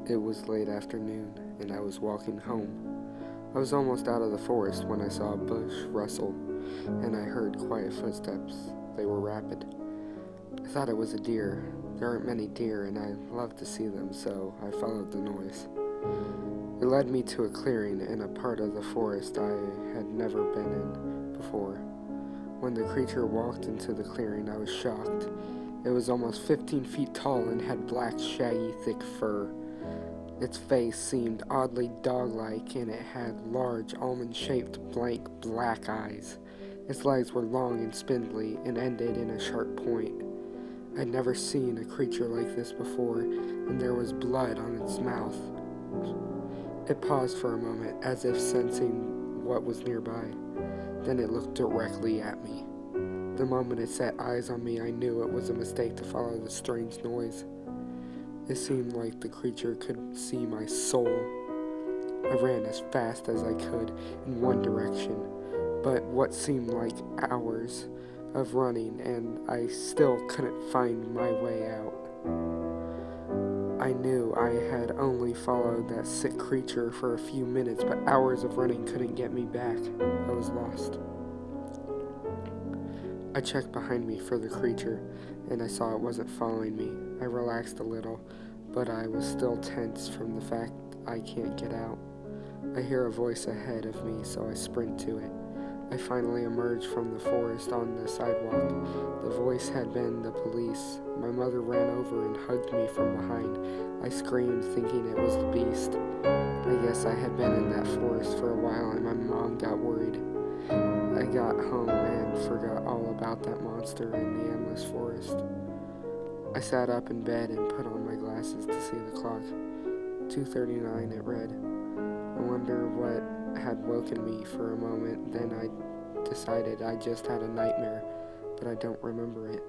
It was late afternoon, and I was walking home. I was almost out of the forest when I saw a bush rustle, and I heard quiet footsteps. They were rapid. I thought it was a deer. There aren't many deer, and I love to see them, so I followed the noise. It led me to a clearing in a part of the forest I had never been in before. When the creature walked into the clearing, I was shocked. It was almost 15 feet tall and had black, shaggy, thick fur. Its face seemed oddly dog-like, and it had large, almond-shaped, blank, black eyes. Its legs were long and spindly and ended in a sharp point. I'd never seen a creature like this before, and there was blood on its mouth. It paused for a moment, as if sensing what was nearby. Then it looked directly at me. The moment it set eyes on me, I knew it was a mistake to follow the strange noise. It seemed like the creature could see my soul. I ran as fast as I could in one direction, but what seemed like hours of running, and I still couldn't find my way out. I knew I had only followed that sick creature for a few minutes, but hours of running couldn't get me back. I was lost. I checked behind me for the creature, and I saw it wasn't following me. I relaxed a little, but I was still tense from the fact I can't get out. I hear a voice ahead of me, so I sprint to it. I finally emerged from the forest on the sidewalk. The voice had been the police. My mother ran over and hugged me from behind. I screamed, thinking it was the beast. I guess I had been in that forest for a while, and my mom got worried. I got home and forgot all about that monster in the endless forest. I sat up in bed and put on my glasses to see the clock. 2:39 it read. I wonder what had woken me for a moment. Then I decided I just had a nightmare, but I don't remember it.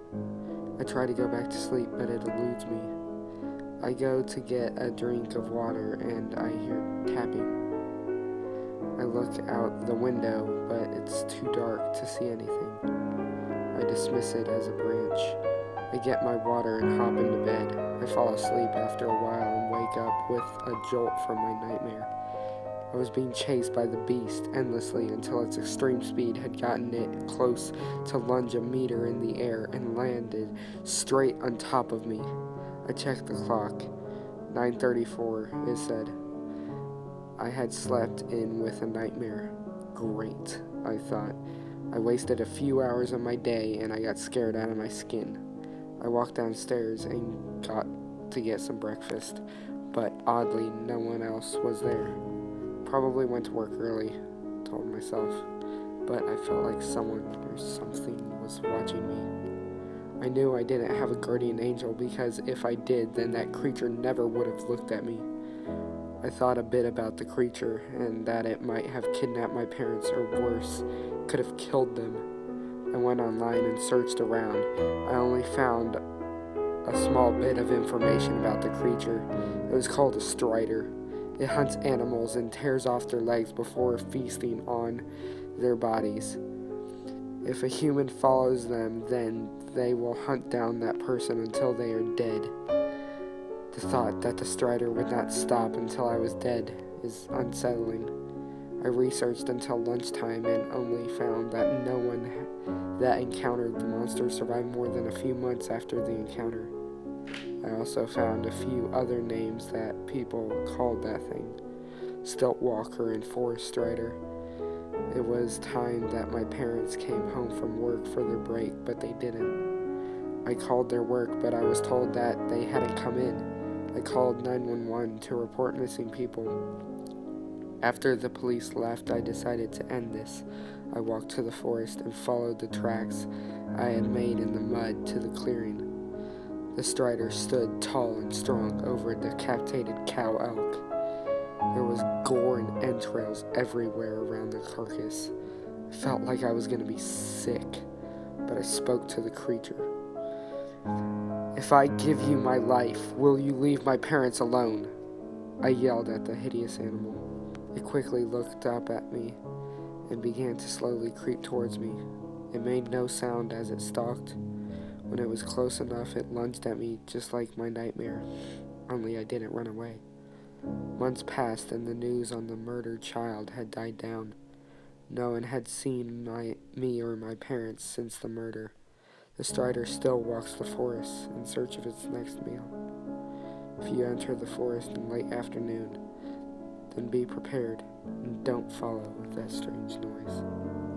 I try to go back to sleep, but it eludes me. I go to get a drink of water and I hear tapping. I look out the window, but it's too dark to see anything. I dismiss it as a branch. I get my water and hop into bed. I fall asleep after a while and wake up with a jolt from my nightmare. I was being chased by the beast endlessly until its extreme speed had gotten it close to lunge a meter in the air and landed straight on top of me. I checked the clock. 9:34, it said. I had slept in with a nightmare. Great, I thought. I wasted a few hours of my day and I got scared out of my skin. I walked downstairs and got to get some breakfast, but oddly, no one else was there. Probably went to work early, told myself, but I felt like someone or something was watching me. I knew I didn't have a guardian angel because if I did, then that creature never would have looked at me. I thought a bit about the creature and that it might have kidnapped my parents or worse, could have killed them. I went online and searched around. I only found a small bit of information about the creature. It was called a strider. It hunts animals and tears off their legs before feasting on their bodies. If a human follows them, then they will hunt down that person until they are dead. The thought that the strider would not stop until I was dead is unsettling. I researched until lunchtime and only found that no one that encountered the monster survived more than a few months after the encounter. I also found a few other names that people called that thing. Stilt Walker and Forest Strider. It was time that my parents came home from work for their break, but they didn't. I called their work, but I was told that they hadn't come in. I called 911 to report missing people. After the police left, I decided to end this. I walked to the forest and followed the tracks I had made in the mud to the clearing. The strider stood tall and strong over a decapitated cow elk. There was gore and entrails everywhere around the carcass. I felt like I was going to be sick, but I spoke to the creature. "If I give you my life, will you leave my parents alone?" I yelled at the hideous animal. It quickly looked up at me and began to slowly creep towards me. It made no sound as it stalked. When it was close enough, it lunged at me just like my nightmare, only I didn't run away. Months passed, and the news on the murdered child had died down. No one had seen me or my parents since the murder. The Strider still walks the forest in search of its next meal. If you enter the forest in late afternoon, then be prepared and don't follow that strange noise.